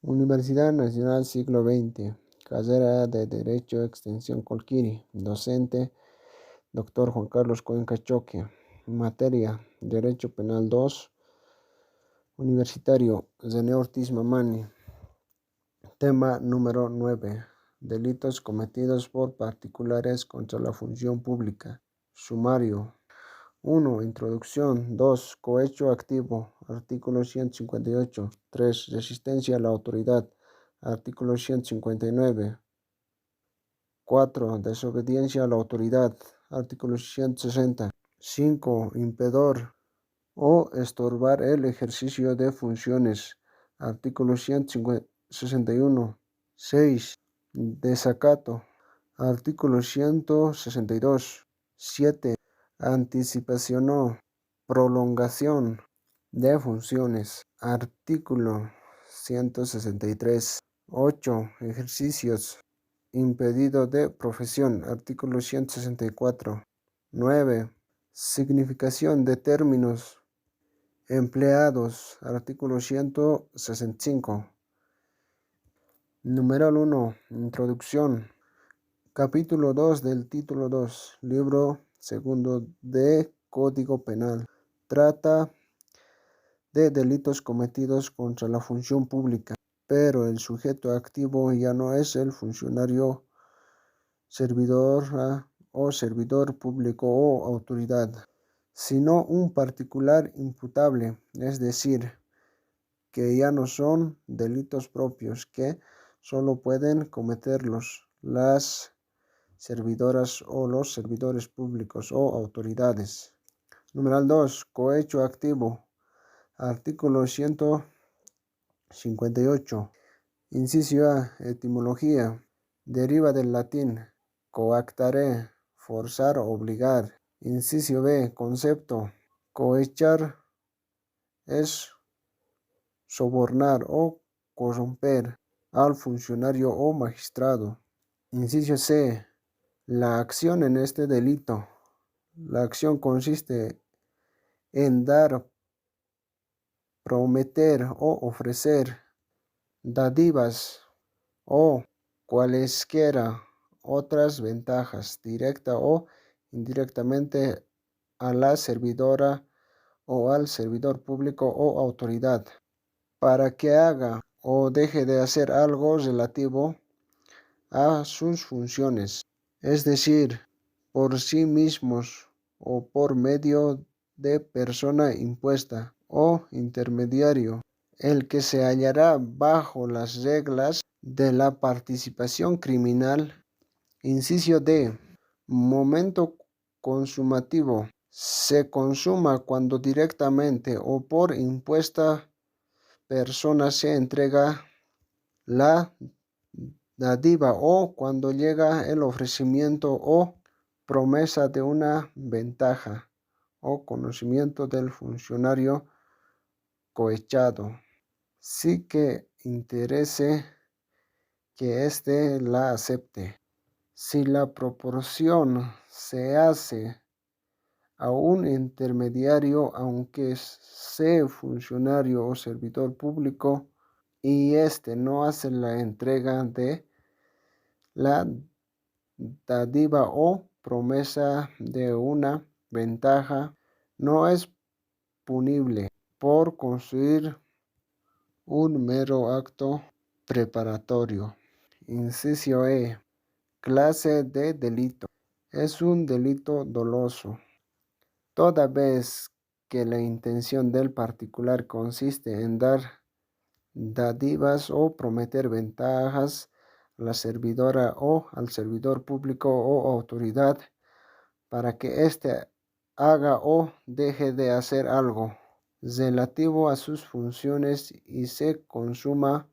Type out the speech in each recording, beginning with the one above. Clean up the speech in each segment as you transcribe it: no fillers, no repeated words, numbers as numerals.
Universidad Nacional Siglo XX, carrera de Derecho Extensión Colquiri, docente, Dr. Juan Carlos Cuenca Choque, materia, Derecho Penal 2, universitario, Zené Ortiz Mamani, tema número 9, delitos cometidos por particulares contra la función pública, sumario. 1. Introducción. 2. Cohecho activo. Artículo 158. 3. Resistencia a la autoridad. Artículo 159. 4. Desobediencia a la autoridad. Artículo 160. 5. Impedir o estorbar el ejercicio de funciones. Artículo 161. 6. Desacato. Artículo 162. 7. Anticipación o prolongación de funciones. Artículo 163. 8. Ejercicios impedido de profesión. Artículo 164. 9. Significación de términos empleados. Artículo 165. Numeral 1. Introducción. Capítulo 2 del título 2, libro segundo de Código Penal. Trata de delitos cometidos contra la función pública, pero el sujeto activo ya no es el funcionario, servidor o servidor público o autoridad, sino un particular imputable, es decir, que ya no son delitos propios, que solo pueden cometerlos las servidoras o los servidores públicos o autoridades. Numeral 2. Cohecho activo. Artículo 158. Inciso A. Etimología. Deriva del latín coactare, forzar, obligar. Inciso B. Concepto. Cohechar es sobornar o corromper al funcionario o magistrado. Inciso C. La acción en este delito. La acción consiste en dar, prometer o ofrecer dádivas o cualesquiera otras ventajas, directa o indirectamente, a la servidora o al servidor público o autoridad, para que haga o deje de hacer algo relativo a sus funciones, es decir, por sí mismos o por medio de persona impuesta o intermediario, el que se hallará bajo las reglas de la participación criminal. Inciso D. Momento consumativo. Se consuma cuando directamente o por impuesta persona se entrega la dádiva o cuando llega el ofrecimiento o promesa de una ventaja o conocimiento del funcionario cohechado, sí que interese que éste la acepte. Si la proporción se hace a un intermediario, aunque sea funcionario o servidor público, y éste no hace la entrega de la dádiva o promesa de una ventaja, no es punible por construir un mero acto preparatorio. Inciso E. Clase de delito. Es un delito doloso, toda vez que la intención del particular consiste en dar dádivas o prometer ventajas a la servidora o al servidor público o autoridad para que éste haga o deje de hacer algo relativo a sus funciones y se consuma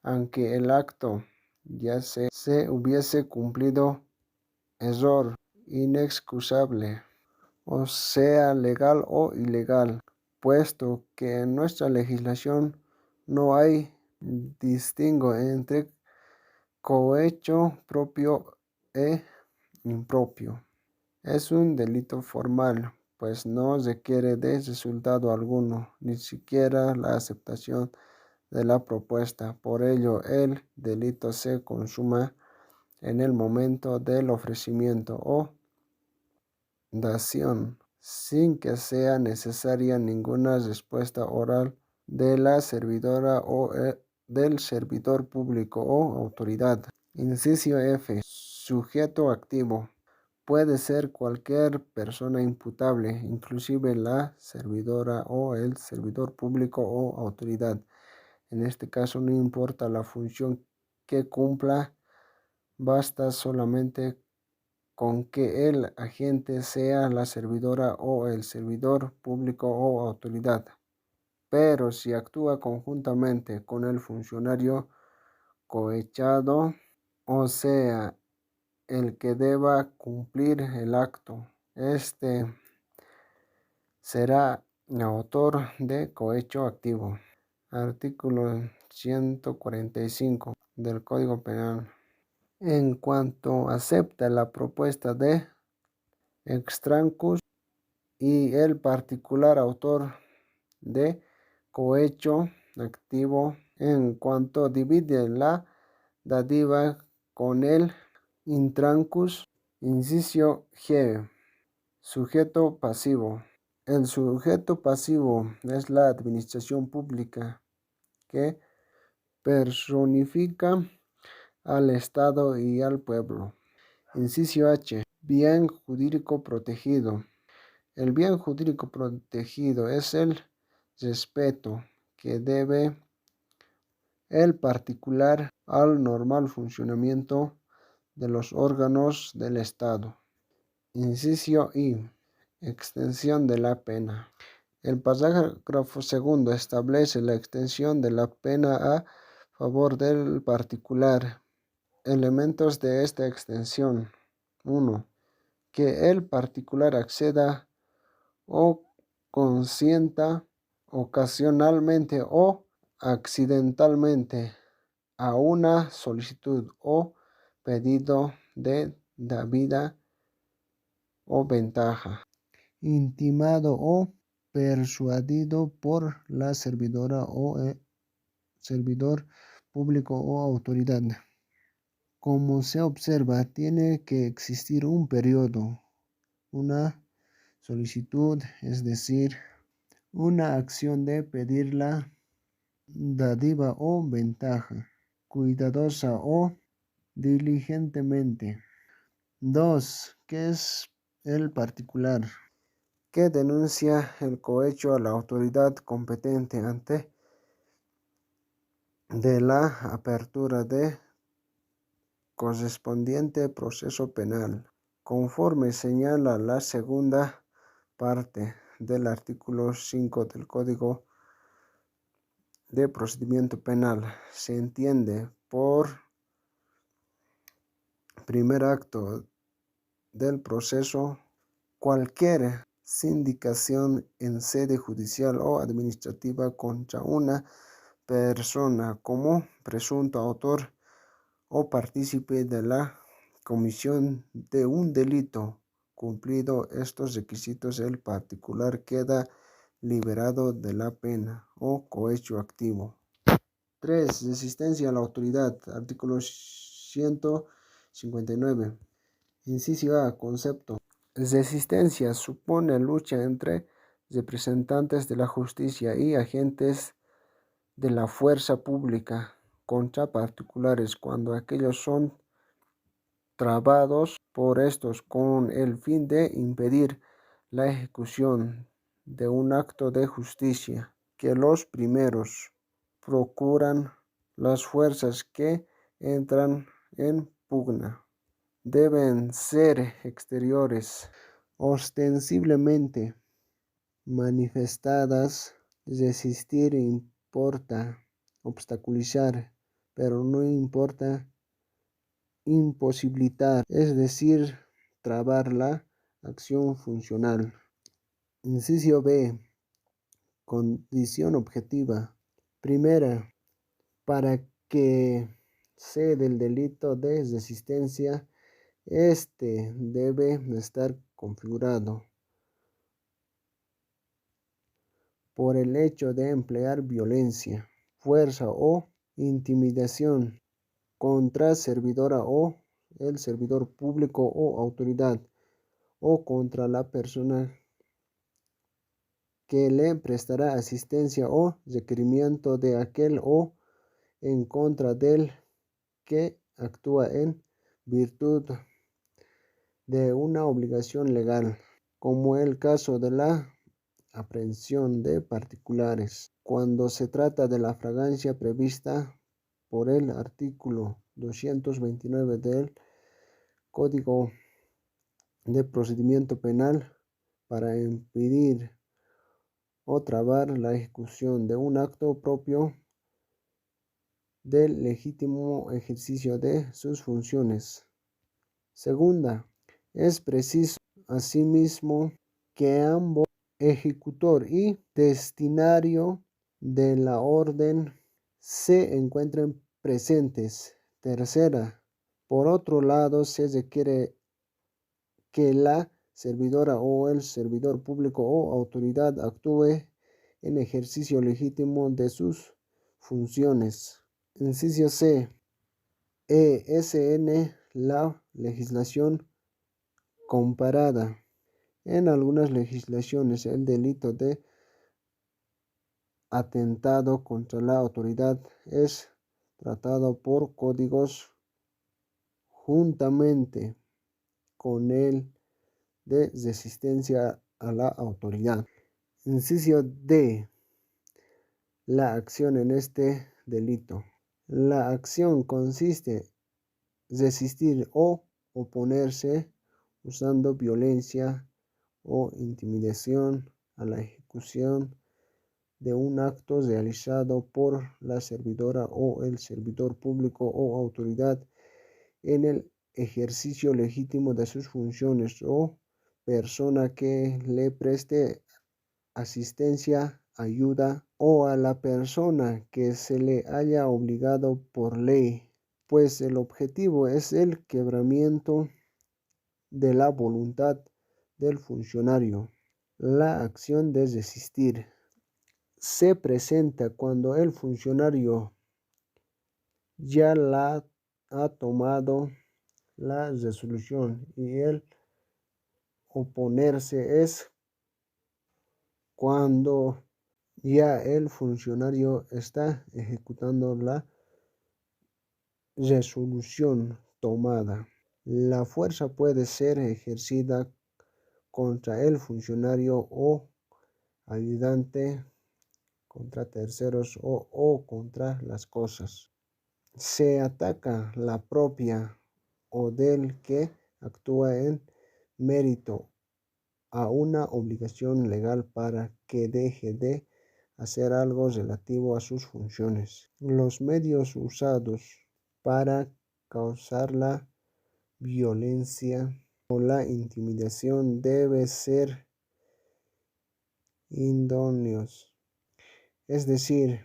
aunque el acto ya se hubiese cumplido, error inexcusable, o sea legal o ilegal, puesto que en nuestra legislación no hay distingo entre cohecho propio e impropio. Es un delito formal, pues no requiere de resultado alguno, ni siquiera la aceptación de la propuesta. Por ello, el delito se consuma en el momento del ofrecimiento o dación, sin que sea necesaria ninguna respuesta oral de la servidora o del servidor público o autoridad. Inciso F. Sujeto activo. Puede ser cualquier persona imputable, inclusive la servidora o el servidor público o autoridad. En este caso no importa la función que cumpla, basta solamente con que el agente sea la servidora o el servidor público o autoridad. Pero si actúa conjuntamente con el funcionario cohechado, o sea, el que deba cumplir el acto, este será autor de cohecho activo. Artículo 145 del Código Penal. En cuanto acepta la propuesta de extrancus y el particular autor de cohecho activo, en cuanto divide la dádiva con el intrancus. Inciso G. Sujeto pasivo. El sujeto pasivo es la administración pública que personifica al Estado y al pueblo. Inciso H. Bien jurídico protegido. El bien jurídico protegido es el respeto que debe el particular al normal funcionamiento de los órganos del Estado. Inciso I. Extensión de la pena. El parágrafo segundo establece la extensión de la pena a favor del particular. Elementos de esta extensión. 1. Que el particular acceda o consienta ocasionalmente o accidentalmente a una solicitud o pedido de debida o ventaja, intimado o persuadido por la servidora o servidor público o autoridad. Como se observa, tiene que existir un periodo, una solicitud, es decir, una acción de pedir la dádiva o ventaja, cuidadosa o diligentemente. 2. ¿Qué es el particular? Que denuncia el cohecho a la autoridad competente antes de la apertura de correspondiente proceso penal, conforme señala la segunda parte del artículo 5 del Código de Procedimiento Penal. Se entiende por primer acto del proceso cualquier sindicación en sede judicial o administrativa contra una persona como presunto autor o partícipe de la comisión de un delito. Cumplido estos requisitos, el particular queda liberado de la pena o cohecho activo. 3. Resistencia a la autoridad. Artículo 159. Inciso A. Concepto. Resistencia supone lucha entre representantes de la justicia y agentes de la fuerza pública contra particulares cuando aquellos son trabados por estos con el fin de impedir la ejecución de un acto de justicia que los primeros procuran. Las fuerzas que entran en pugna deben ser exteriores, ostensiblemente manifestadas. Resistir importa obstaculizar, pero no importa imposibilitar, es decir, trabar la acción funcional. Inciso B. Condición objetiva. Primera, para que se del delito de resistencia, este debe estar configurado por el hecho de emplear violencia. fuerza o intimidación contra servidora o el servidor público o autoridad, o contra la persona que le prestará asistencia o requerimiento de aquel, o en contra del que actúa en virtud de una obligación legal, como el caso de la aprehensión de particulares, cuando se trata de la fragancia prevista por el artículo 229 del Código de Procedimiento Penal, para impedir o trabar la ejecución de un acto propio del legítimo ejercicio de sus funciones. Segunda, es preciso asimismo que ambos, ejecutor y destinatario de la orden, se encuentren presentes. Tercera, por otro lado, se requiere que la servidora o el servidor público o autoridad actúe en ejercicio legítimo de sus funciones. Inciso C. ESN. La legislación comparada. En algunas legislaciones, el delito de atentado contra la autoridad es tratado por códigos juntamente con el de resistencia a la autoridad. Inciso D. La acción en este delito. La acción consiste en resistir o oponerse usando violencia o intimidación a la ejecución de un acto realizado por la servidora o el servidor público o autoridad en el ejercicio legítimo de sus funciones, o persona que le preste asistencia, ayuda, o a la persona que se le haya obligado por ley, pues el objetivo es el quebrantamiento de la voluntad del funcionario. La acción de resistir se presenta cuando el funcionario ya la ha tomado la resolución, y el oponerse es cuando ya el funcionario está ejecutando la resolución tomada. La fuerza puede ser ejercida contra el funcionario o ayudante, contra terceros o contra las cosas. Se ataca la propia o del que actúa en mérito a una obligación legal para que deje de hacer algo relativo a sus funciones. Los medios usados para causar la violencia o la intimidación deben ser idóneos, es decir,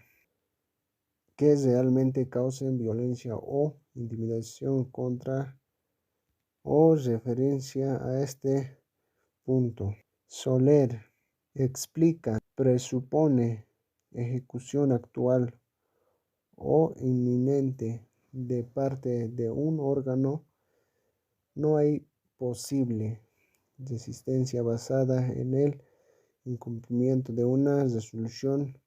que realmente causen violencia o intimidación contra o referencia a este punto. Soler explica, presupone ejecución actual o inminente de parte de un órgano. No hay posible resistencia basada en el incumplimiento de una resolución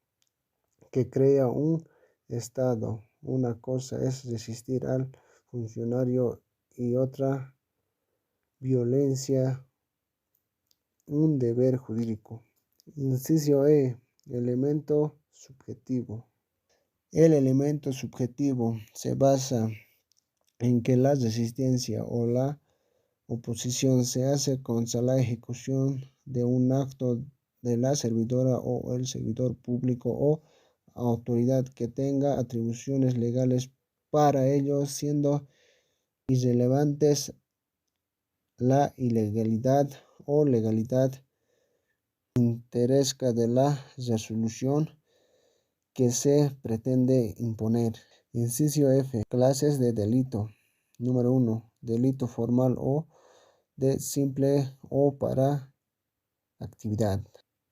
que crea un estado. Una cosa es resistir al funcionario y otra violencia, un deber jurídico. Inciso E. Elemento subjetivo. El elemento subjetivo se basa en que la resistencia o la oposición se hace contra la ejecución de un acto de la servidora o el servidor público o autoridad que tenga atribuciones legales para ello, siendo irrelevantes la ilegalidad o legalidad intrínseca de la resolución que se pretende imponer. Inciso F. Clases de delito. Número 1. Delito formal o de simple o para actividad,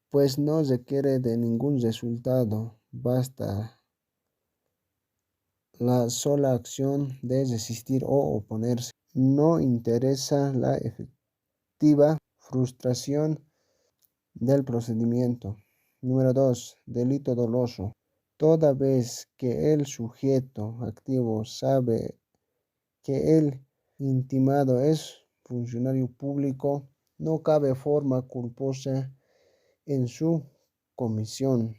pues no requiere de ningún resultado, basta la sola acción de resistir o oponerse. No interesa la efectiva frustración del procedimiento. Número 2. Delito doloso. Toda vez que el sujeto activo sabe que el intimado es funcionario público, no cabe forma culposa en su comisión.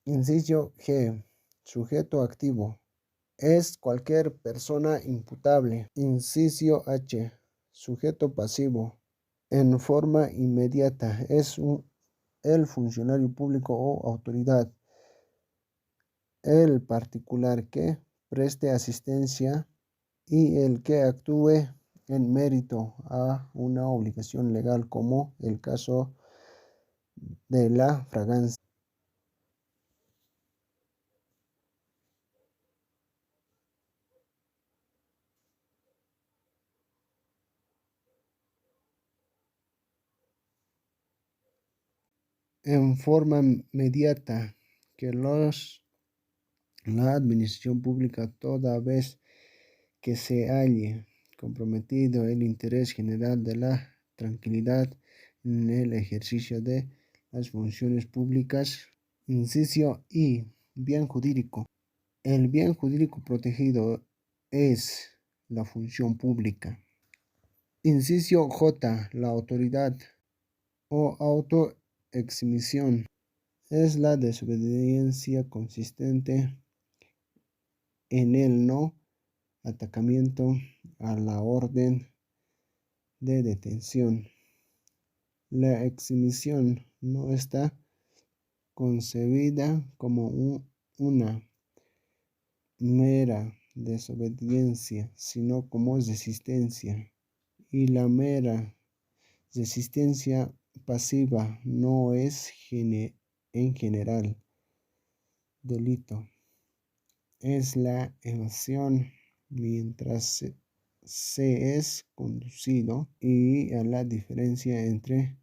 Inciso G. Sujeto activo. Es cualquier persona imputable. Inciso H. Sujeto pasivo. En forma inmediata es el funcionario público o autoridad. El particular que preste asistencia y el que actúe en mérito a una obligación legal, como el caso de la fragancia. En forma inmediata que la administración pública, toda vez que se halle comprometido el interés general de la tranquilidad en el ejercicio de las funciones públicas. Inciso I. Bien jurídico. El bien jurídico protegido es la función pública. Inciso J. La autoridad o autoeximisión es la desobediencia consistente en el no atacamiento a la orden de detención. La exhibición no está concebida como una mera desobediencia, sino como resistencia. Y la mera resistencia pasiva no es en general delito. Es la evasión mientras se es conducido, y a la diferencia entre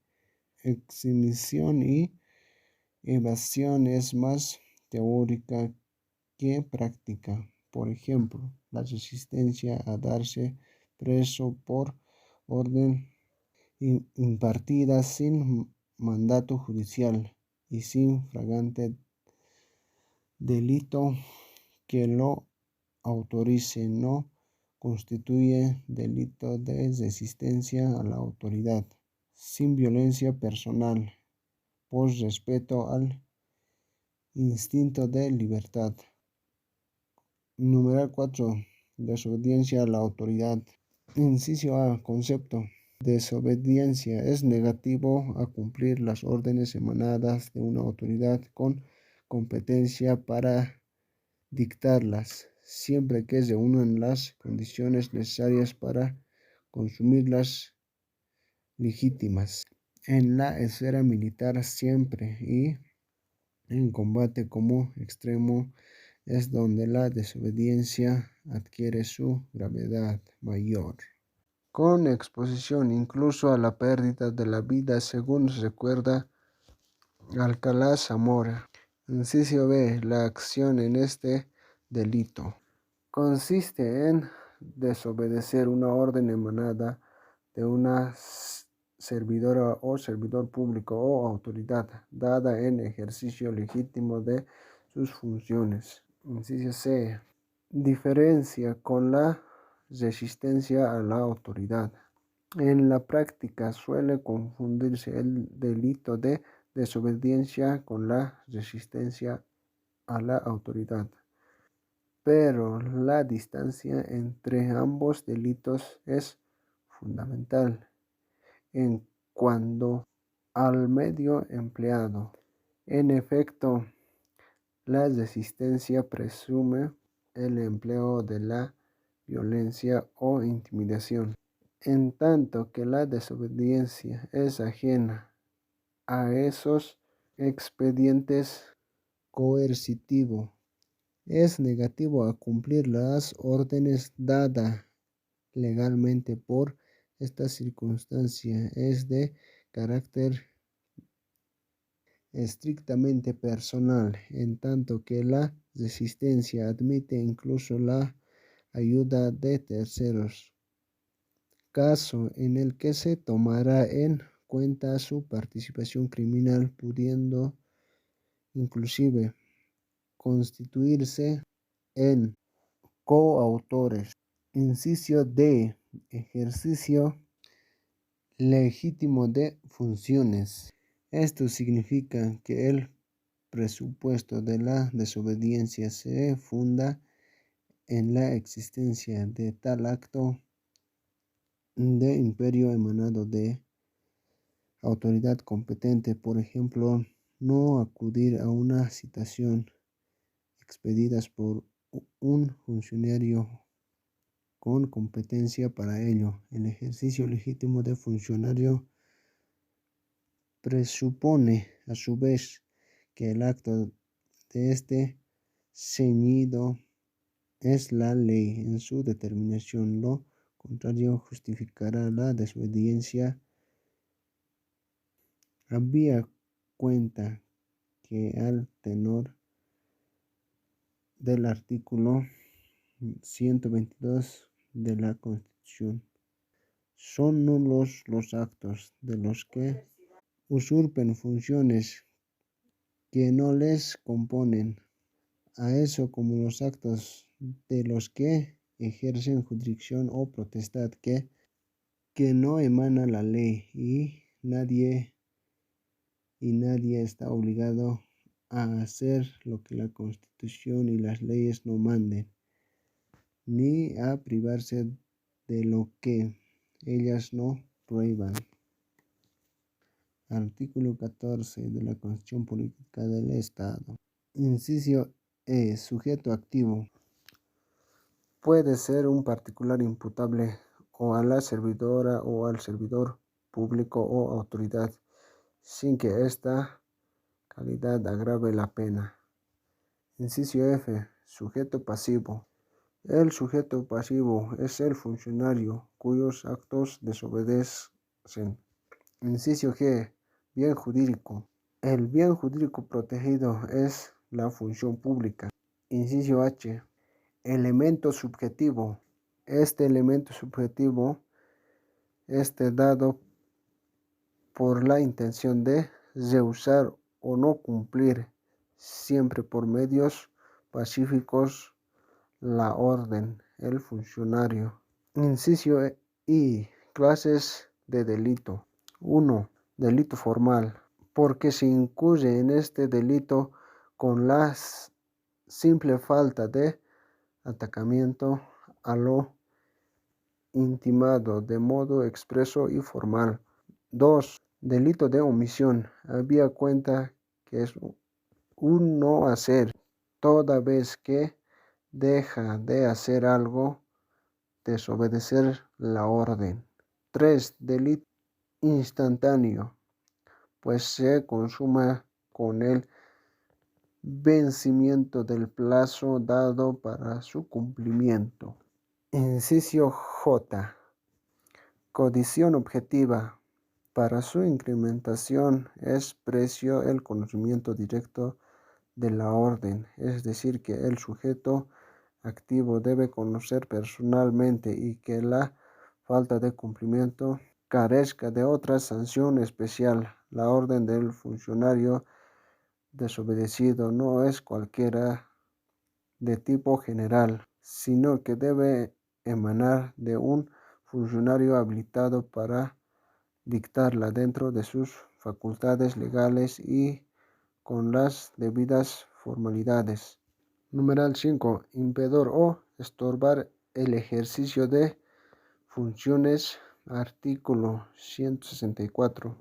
exhibición y evasión es más teórica que práctica. Por ejemplo, la resistencia a darse preso por orden impartida sin mandato judicial y sin flagrante delito que lo autorice no constituye delito de resistencia a la autoridad, sin violencia personal, por respeto al instinto de libertad. Numeral 4. Desobediencia a la autoridad. Inciso A. Concepto. Desobediencia es negativo a cumplir las órdenes emanadas de una autoridad con competencia para dictarlas, siempre que se unan las condiciones necesarias para consumirlas legítimas. En la esfera militar siempre y en combate como extremo es donde la desobediencia adquiere su gravedad mayor, con exposición incluso a la pérdida de la vida, según recuerda Alcalá Zamora. Inciso B. La acción en este delito consiste en desobedecer una orden emanada de una servidora o servidor público o autoridad dada en ejercicio legítimo de sus funciones. Inciso C. Diferencia con la resistencia a la autoridad. En la práctica suele confundirse el delito de desobediencia con la resistencia a la autoridad, pero la distancia entre ambos delitos es fundamental en cuanto al medio empleado. En efecto, la resistencia presume el empleo de la violencia o intimidación, en tanto que la desobediencia es ajena a esos expedientes coercitivos. Es negativo a cumplir las órdenes dadas legalmente. Por esta circunstancia es de carácter estrictamente personal, en tanto que la resistencia admite incluso la ayuda de terceros, caso en el que se tomará en cuenta su participación criminal, pudiendo inclusive constituirse en coautores. Inciso D. Ejercicio legítimo de funciones. Esto significa que el presupuesto de la desobediencia se funda en la existencia de tal acto de imperio emanado de autoridad competente, por ejemplo, no acudir a una citación expedidas por un funcionario con competencia para ello. El ejercicio legítimo de funcionario presupone, a su vez, que el acto de este ceñido es la ley en su determinación. Lo contrario justificará la desobediencia. Había cuenta que al tenor del artículo 122 de la Constitución son nulos los actos de los que usurpen funciones que no les componen, a eso como los actos de los que ejercen jurisdicción o potestad que no emana la ley, y nadie está obligado a hacer lo que la Constitución y las leyes no manden, ni a privarse de lo que ellas no prohíban. Artículo 14 de la Constitución Política del Estado. Inciso E. Sujeto activo. Puede ser un particular imputable o a la servidora o al servidor público o autoridad, sin que esta calidad agrave la pena. Inciso F. Sujeto pasivo. El sujeto pasivo es el funcionario cuyos actos desobedecen. Inciso G. Bien jurídico. El bien jurídico protegido es la función pública. Inciso H. Elemento subjetivo. Este elemento subjetivo esté dado por la intención de rehusar o no cumplir, siempre por medios pacíficos, la orden, el funcionario. Inciso I. Clases de delito. 1. Delito formal, porque se incurre en este delito con la simple falta de atacamiento a lo intimado de modo expreso y formal. 2. Delito de omisión. Había cuenta que es un no hacer, toda vez que deja de hacer algo, desobedecer la orden. 3. Delito instantáneo, pues se consuma con el vencimiento del plazo dado para su cumplimiento. Inciso J. Condición objetiva. Para su incrementación es precio el conocimiento directo de la orden, es decir, que el sujeto activo debe conocer personalmente y que la falta de cumplimiento carezca de otra sanción especial. La orden del funcionario desobedecido no es cualquiera de tipo general, sino que debe emanar de un funcionario habilitado para dictarla dentro de sus facultades legales y con las debidas formalidades. Numeral 5. Impedir o estorbar el ejercicio de funciones. Artículo 164.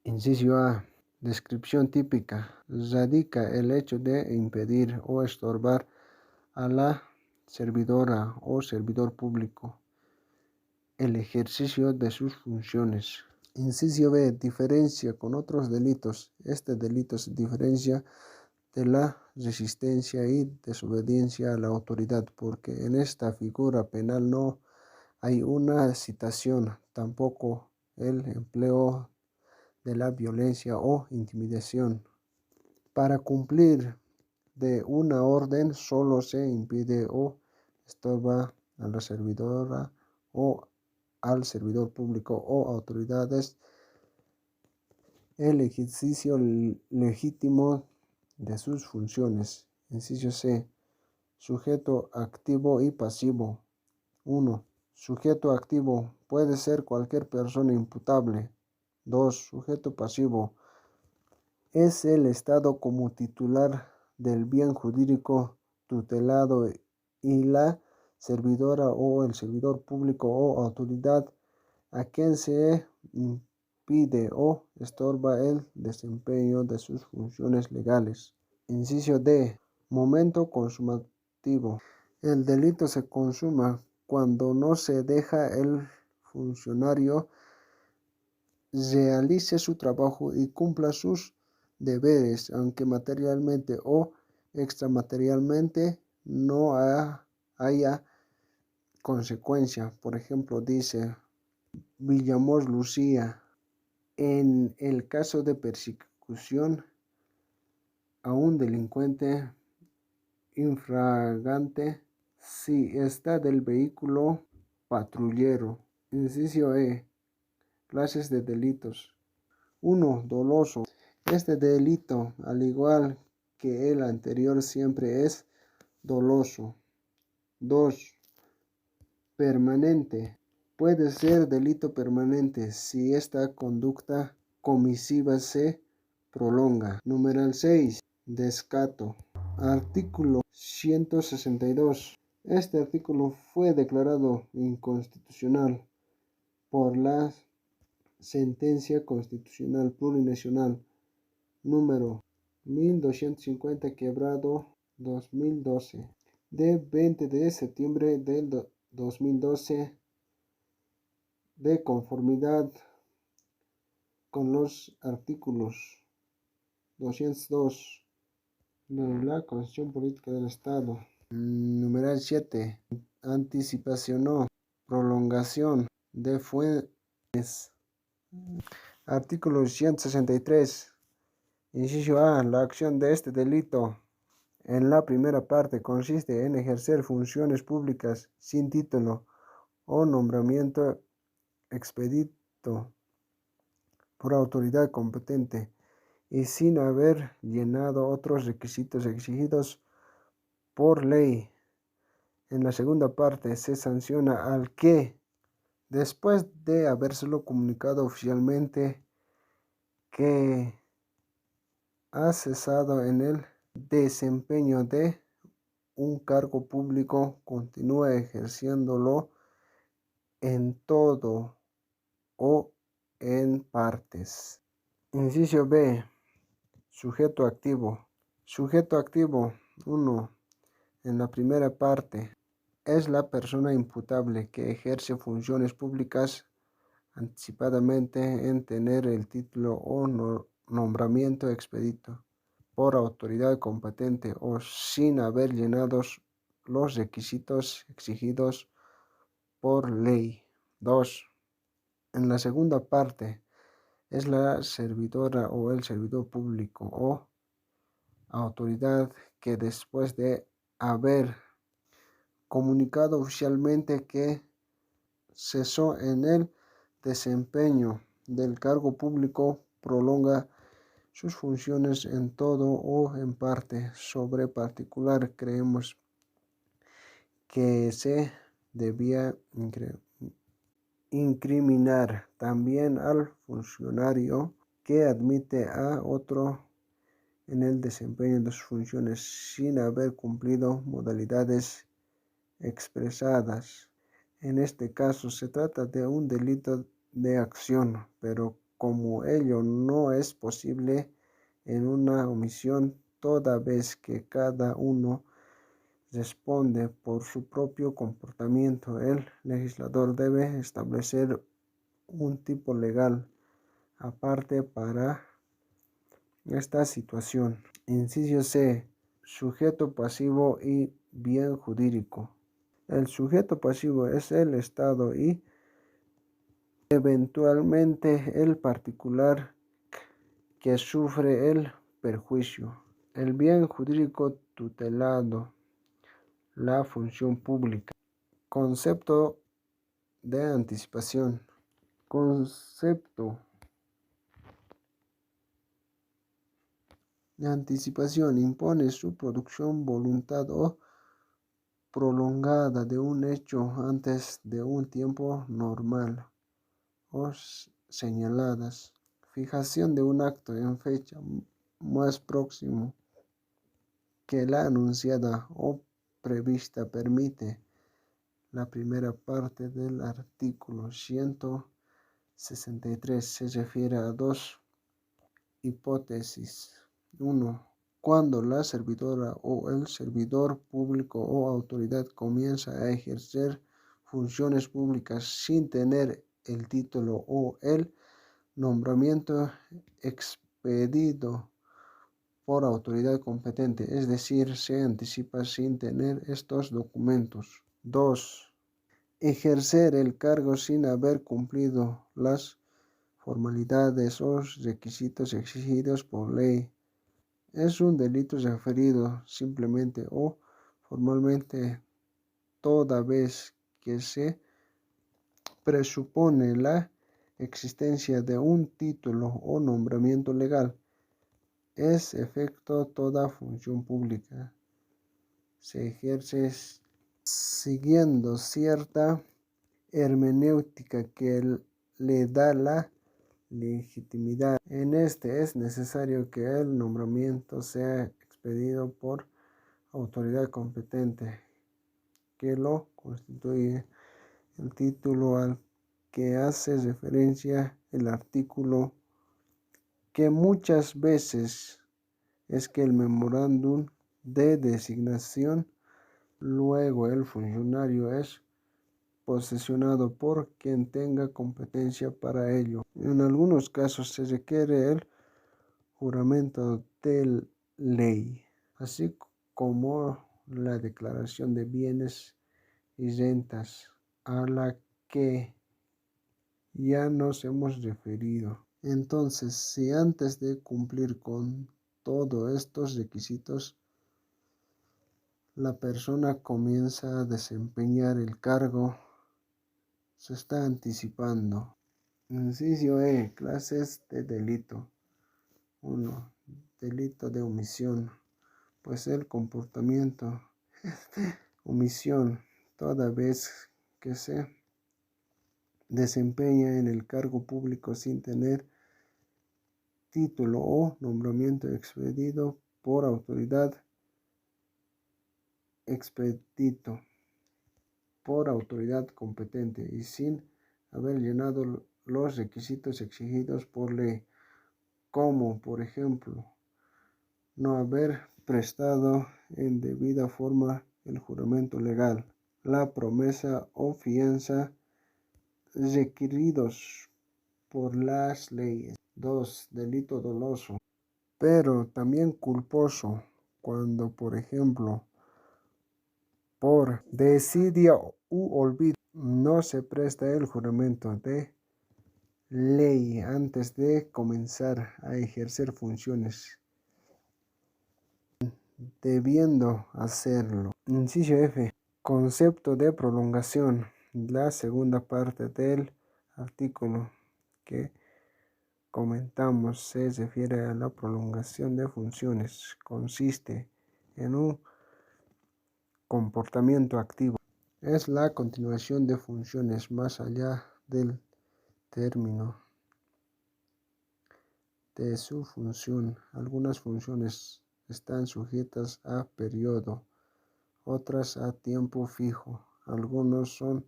Inciso A. Descripción típica. Radica el hecho de impedir o estorbar a la servidora o servidor público el ejercicio de sus funciones. Inciso B. Diferencia con otros delitos. Este delito se diferencia de la resistencia y desobediencia a la autoridad, porque en esta figura penal no hay una citación, tampoco el empleo de la violencia o intimidación. Para cumplir de una orden solo se impide o estorba a la servidora o al servidor público o autoridades el ejercicio legítimo de sus funciones. Inciso C. Sujeto activo y pasivo. 1. Sujeto activo puede ser cualquier persona imputable. 2. Sujeto pasivo es el Estado como titular del bien jurídico tutelado y la servidora o el servidor público o autoridad a quien se impide o estorba el desempeño de sus funciones legales. Inciso D. Momento consumativo. El delito se consuma cuando no se deja el funcionario realice su trabajo y cumpla sus deberes, aunque materialmente o extramaterialmente no haya consecuencia. Por ejemplo, dice Villamor Lucía, en el caso de persecución a un delincuente infragante si está del vehículo patrullero. Inciso E. Clases de delitos. 1. Doloso. Este delito, al igual que el anterior, siempre es doloso. 2. Permanente. Puede ser delito permanente si esta conducta comisiva se prolonga. Numeral 6. Descato. Artículo 162. Este artículo fue declarado inconstitucional por la Sentencia Constitucional Plurinacional número 1250/2012 de 20 de septiembre del 2012, de conformidad con los artículos 202 de la Constitución Política del Estado. Numeral 7. Anticipación o prolongación de fuentes. Artículo 163. Inciso A. La acción de este delito en la primera parte consiste en ejercer funciones públicas sin título o nombramiento expedito por autoridad competente y sin haber llenado otros requisitos exigidos por ley. En la segunda parte se sanciona al que, después de habérselo comunicado oficialmente que ha cesado en el desempeño de un cargo público, continúa ejerciéndolo en todo o en partes. Inciso B. Sujeto activo. Sujeto activo 1. En la primera parte es la persona imputable que ejerce funciones públicas anticipadamente en tener el título o nombramiento expedito por autoridad competente o sin haber llenado los requisitos exigidos por ley. 2. En la segunda parte es la servidora o el servidor público o autoridad que, después de haber comunicado oficialmente que cesó en el desempeño del cargo público, prolonga sus funciones en todo o en parte. Sobre particular, creemos que se debía incriminar también al funcionario que admite a otro en el desempeño de sus funciones sin haber cumplido modalidades expresadas. En este caso se trata de un delito de acción, pero como ello no es posible en una omisión, toda vez que cada uno responde por su propio comportamiento, el legislador debe establecer un tipo legal aparte para esta situación. Inciso C. Sujeto pasivo y bien jurídico. El sujeto pasivo es el Estado y eventualmente el particular que sufre el perjuicio. El bien jurídico tutelado, la función pública. Concepto de anticipación. Concepto de anticipación impone su producción voluntad o prolongada de un hecho antes de un tiempo normal o señaladas. Fijación de un acto en fecha más próximo que la anunciada o prevista permite. La primera parte del artículo 163 se refiere a dos hipótesis. 1. Cuando la servidora o el servidor público o autoridad comienza a ejercer funciones públicas sin tener el título o el nombramiento expedido por autoridad competente, es decir, se anticipa sin tener estos documentos. 2. Ejercer el cargo sin haber cumplido las formalidades o requisitos exigidos por ley. Es un delito referido simplemente o formalmente toda vez que se presupone la existencia de un título o nombramiento legal. Es efecto toda función pública. Se ejerce siguiendo cierta hermenéutica que le da la legitimidad. En este es necesario que el nombramiento sea expedido por autoridad competente que lo constituye. El título al que hace referencia el artículo, que muchas veces es que el memorándum de designación, luego el funcionario es posesionado por quien tenga competencia para ello. En algunos casos se requiere el juramento de ley, así como la declaración de bienes y rentas, a la que ya nos hemos referido. Entonces, si antes de cumplir con todos estos requisitos, la persona comienza a desempeñar el cargo, se está anticipando. Inciso E. Clases de delito. 1. Delito de omisión. Pues el comportamiento omisión toda vez que se desempeña en el cargo público sin tener título o nombramiento expedido por autoridad expedito por autoridad competente y sin haber llenado los requisitos exigidos por ley, como por ejemplo no haber prestado en debida forma el juramento legal, la promesa o fianza requeridos por las leyes. 2. Delito doloso, pero también culposo, cuando por ejemplo por desidia u olvido no se presta el juramento de ley antes de comenzar a ejercer funciones, debiendo hacerlo. Inciso F. Concepto de prolongación. La segunda parte del artículo que comentamos se refiere a la prolongación de funciones. Consiste en un comportamiento activo. Es la continuación de funciones más allá del término de su función. Algunas funciones están sujetas a periodo, otras a tiempo fijo. Algunos son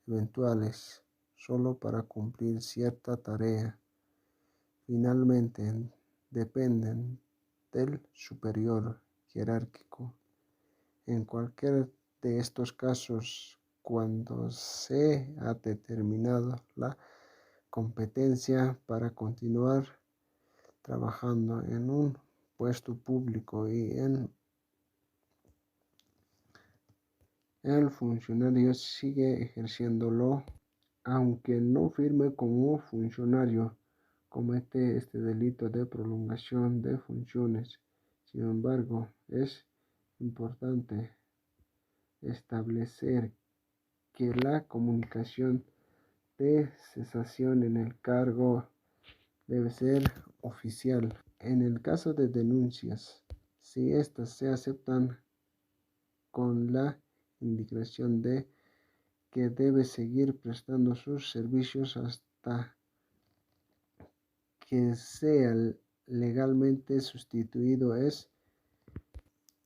eventuales, solo para cumplir cierta tarea. Finalmente, dependen del superior jerárquico. En cualquier de estos casos, cuando se ha determinado la competencia para continuar trabajando en un puesto público y el funcionario sigue ejerciéndolo, aunque no firme como funcionario, comete este delito de prolongación de funciones. Sin embargo, es importante establecer que la comunicación de cesación en el cargo debe ser oficial. En el caso de denuncias, si éstas se aceptan con la indicación de que debe seguir prestando sus servicios hasta que sea legalmente sustituido, es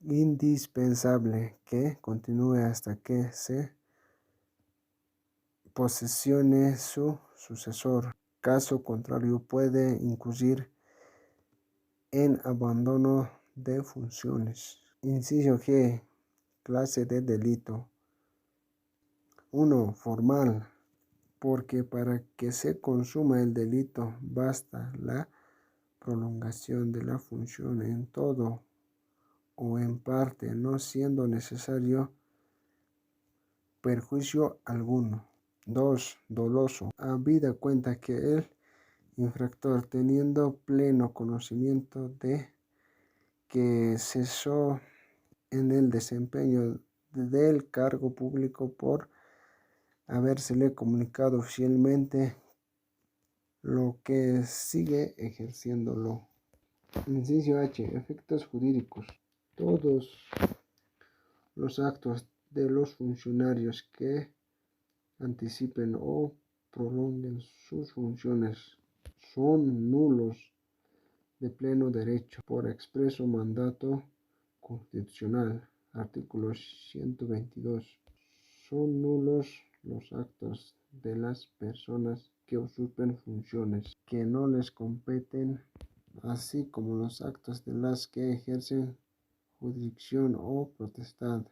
indispensable que continúe hasta que se posesione su sucesor. Caso contrario, puede incurrir en abandono de funciones. Inciso G. Clase de delito. 1. Formal. Porque para que se consuma el delito basta la prolongación de la función en todo o en parte, no siendo necesario perjuicio alguno. 2. Doloso. Habida cuenta que el infractor, teniendo pleno conocimiento de que cesó en el desempeño del cargo público por habérsele comunicado oficialmente, lo que sigue ejerciéndolo. Inciso H. Efectos jurídicos. Todos los actos de los funcionarios que anticipen o prolonguen sus funciones son nulos de pleno derecho por expreso mandato constitucional. Artículo 122. Son nulos los actos de las personas que usurpen funciones que no les competen, así como los actos de las que ejercen jurisdicción o potestad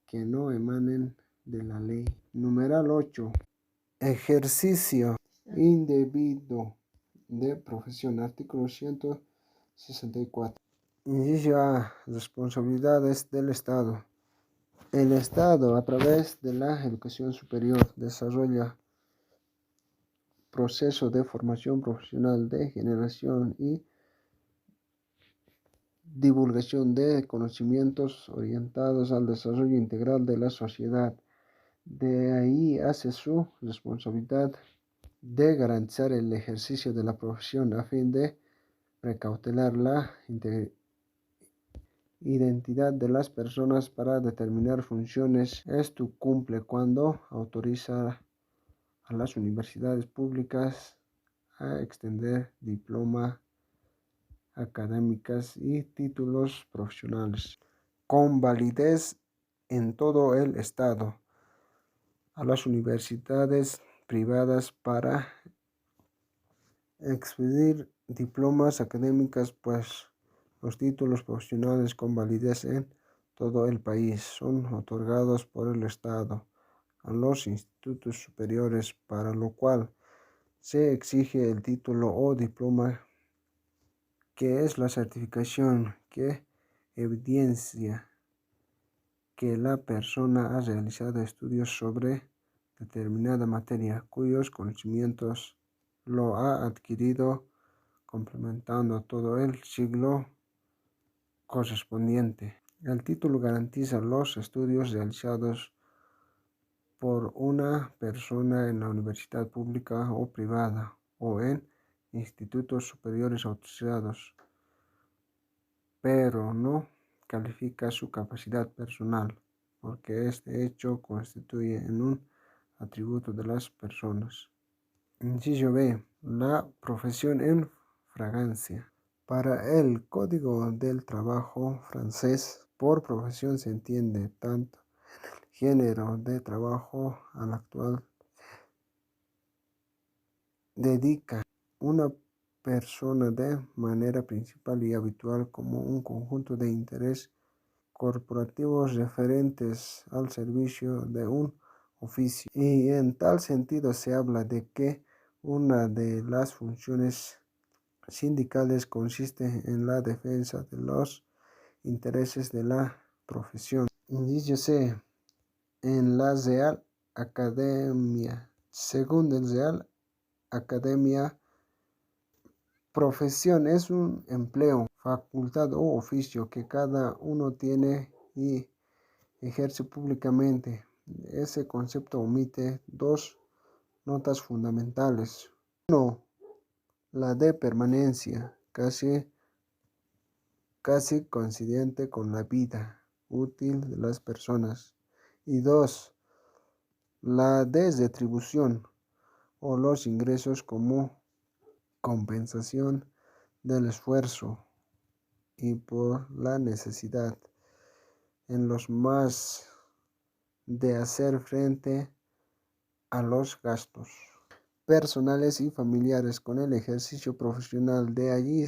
que no emanen de la ley. Numeral 8. Ejercicio indebido de profesión. Artículo 164. Inciso A. Responsabilidades del Estado. El Estado, a través de la educación superior, desarrolla procesos de formación profesional, de generación y divulgación de conocimientos orientados al desarrollo integral de la sociedad. De ahí hace su responsabilidad de garantizar el ejercicio de la profesión a fin de precautelar la identidad de las personas para determinar funciones. Esto cumple cuando autoriza a las universidades públicas a extender diplomas académicas y títulos profesionales con validez en todo el estado a las universidades privadas para expedir diplomas académicas, pues los títulos profesionales con validez en todo el país son otorgados por el Estado a los institutos superiores, para lo cual se exige el título o diploma, que es la certificación que evidencia que la persona ha realizado estudios sobre determinada materia, cuyos conocimientos lo ha adquirido complementando todo el siglo correspondiente. El título garantiza los estudios realizados por una persona en la universidad pública o privada o en institutos superiores autorizados, pero no califica su capacidad personal, porque este hecho constituye un atributo de las personas. Inciso B. La profesión en fragancia. Para el Código del Trabajo francés, por profesión se entiende tanto el género de trabajo al actual dedica una persona de manera principal y habitual como un conjunto de intereses corporativos referentes al servicio de un oficio. Y en tal sentido se habla de que una de las funciones sindicales consiste en la defensa de los intereses de la profesión. Inciso C. En la Real Academia. Según el Real Academia Profesión es un empleo, facultad o oficio que cada uno tiene y ejerce públicamente. Ese concepto omite dos notas fundamentales. Uno, la de permanencia, casi coincidente con la vida útil de las personas. Y dos, la de retribución o los ingresos como compensación del esfuerzo y por la necesidad en los más de hacer frente a los gastos personales y familiares con el ejercicio profesional. De allí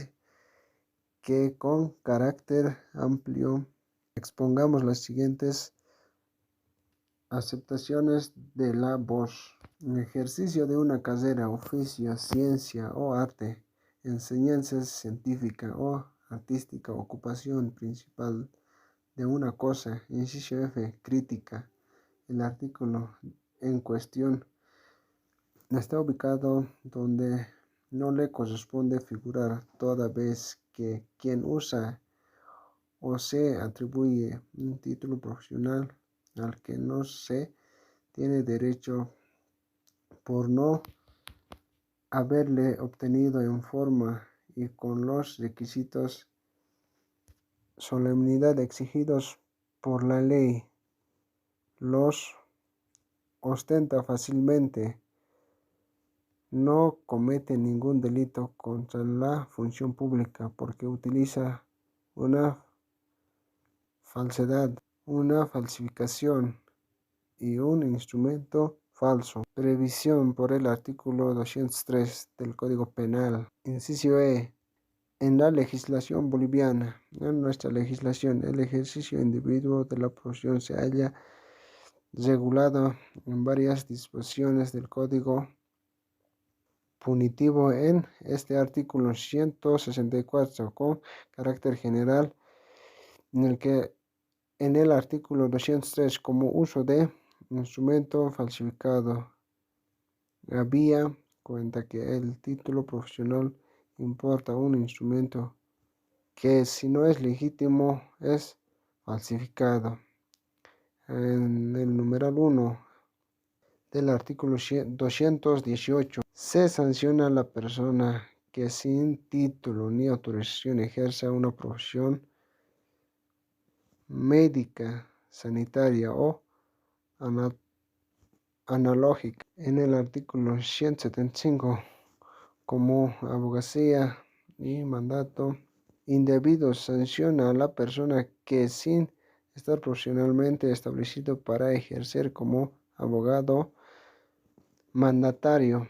que con carácter amplio expongamos las siguientes aceptaciones de la voz. El ejercicio de una carrera, oficio, ciencia o arte, enseñanza científica o artística, ocupación principal de una cosa. Inciso F, crítica. El artículo en cuestión está ubicado donde no le corresponde figurar, toda vez que quien usa o se atribuye un título profesional al que no se tiene derecho por no haberle obtenido en forma y con los requisitos solemnidad exigidos por la ley, los ostenta fácilmente, no comete ningún delito contra la función pública porque utiliza una falsedad, una falsificación y un instrumento falso. Previsión por el artículo 203 del Código Penal. Inciso E. En la legislación boliviana, en nuestra legislación, el ejercicio individuo de la profesión se halla regulado en varias disposiciones del Código punitivo en este artículo 164 con carácter general, en el artículo 203 como uso de instrumento falsificado. Había cuenta que el título profesional importa un instrumento que si no es legítimo es falsificado. En el numeral 1 del artículo 218 se sanciona a la persona que sin título ni autorización ejerza una profesión médica, sanitaria o analógica. En el artículo 175 como abogacía y mandato indebido sanciona a la persona que sin estar profesionalmente establecido para ejercer como abogado mandatario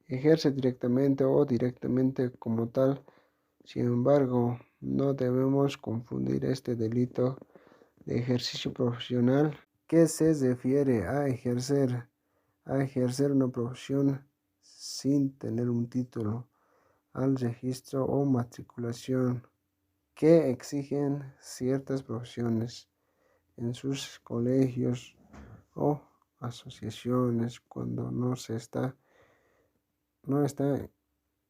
ejerce directamente o directamente como tal. Sin embargo, no debemos confundir este delito de ejercicio profesional que se refiere a ejercer una profesión sin tener un título, al registro o matriculación que exigen ciertas profesiones en sus colegios o asociaciones cuando no está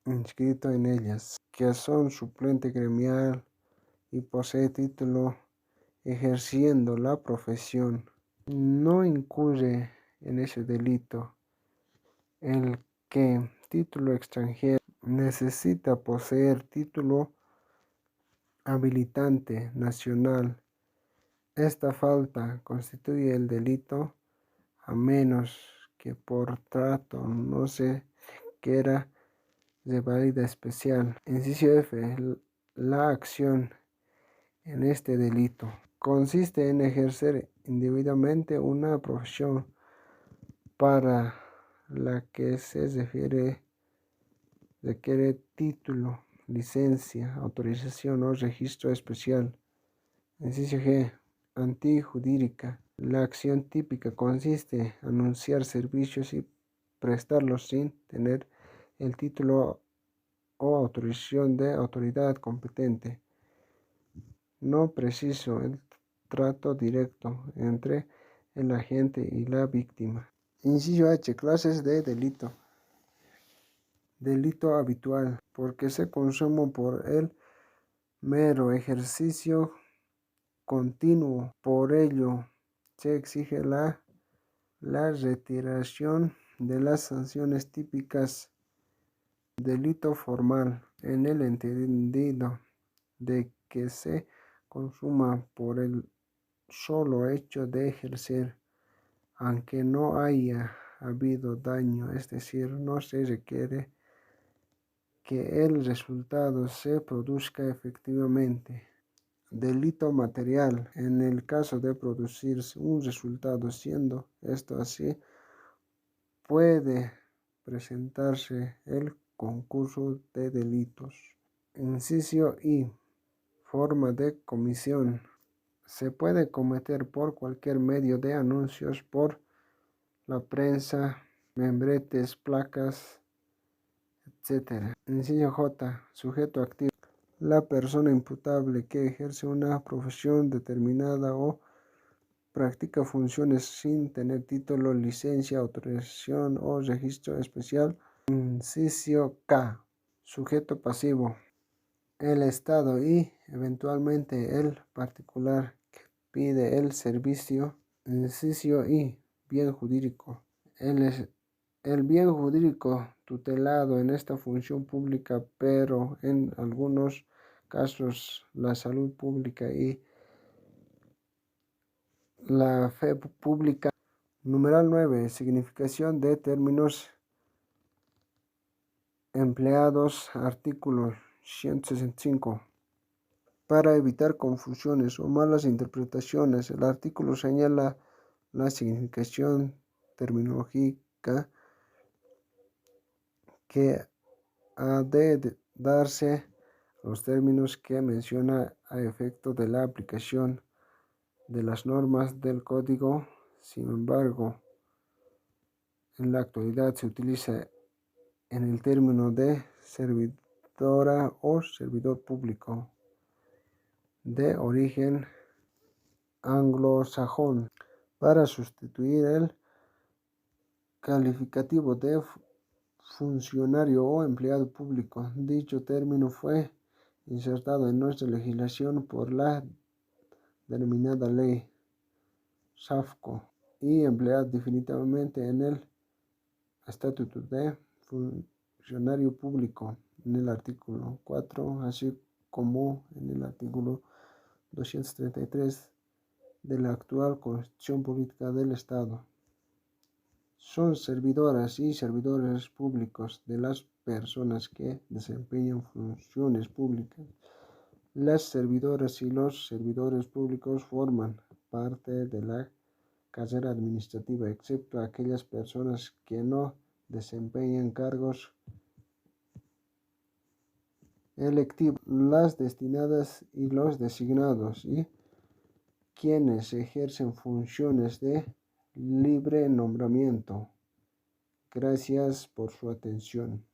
inscrito en ellas, que son suplente gremial y posee título ejerciendo la profesión. No incurre en ese delito el que título extranjero necesita poseer título habilitante nacional. Esta falta constituye el delito a menos que por trato no se quiera de válida especial. Inciso F. La acción en este delito consiste en ejercer indebidamente una profesión para la que se requiere título, licencia, autorización o registro especial. Inciso G. Antijurídica. La acción típica consiste en anunciar servicios y prestarlos sin tener el título o autorización de autoridad competente. No preciso el trato directo entre el agente y la víctima. Inciso H. Clases de delito. delito habitual, porque se consume por el mero ejercicio continuo. Por ello, se exige la retiración de las sanciones típicas. Delito formal, en el entendido de que se consuma por el solo hecho de ejercer, aunque no haya habido daño, es decir, no se requiere que el resultado se produzca efectivamente. Delito material, en el caso de producirse un resultado, siendo esto así, puede presentarse el concurso de delitos. Inciso I. Forma de comisión. Se puede cometer por cualquier medio de anuncios, por la prensa, membretes, placas, etc. Inciso J. Sujeto activo. La persona imputable que ejerce una profesión determinada o practica funciones sin tener título, licencia, autorización o registro especial. Inciso K. Sujeto pasivo. El Estado y eventualmente el particular que pide el servicio. Inciso I. Bien jurídico. El bien jurídico tutelado en esta función pública, pero en algunos casos la salud pública y la fe pública. Numeral 9. Significación de términos empleados. Artículo 165. Para evitar confusiones o malas interpretaciones, el artículo señala la significación terminológica que ha de darse a los términos que menciona a efecto de la aplicación de las normas del Código. Sin embargo, en la actualidad se utiliza en el término de servidora o servidor público de origen anglosajón para sustituir el calificativo de funcionario o empleado público. Dicho término fue insertado en nuestra legislación por la denominada Ley SAFCO y empleado definitivamente en el Estatuto de Funcionario Público en el artículo 4, así como en el artículo 233 de la actual Constitución Política del Estado. Son servidoras y servidores públicos de las personas que desempeñan funciones públicas. Las servidoras y los servidores públicos forman parte de la carrera administrativa, excepto aquellas personas que no desempeñan cargos electivos, las destinadas y los designados, y quienes ejercen funciones de libre nombramiento. Gracias por su atención.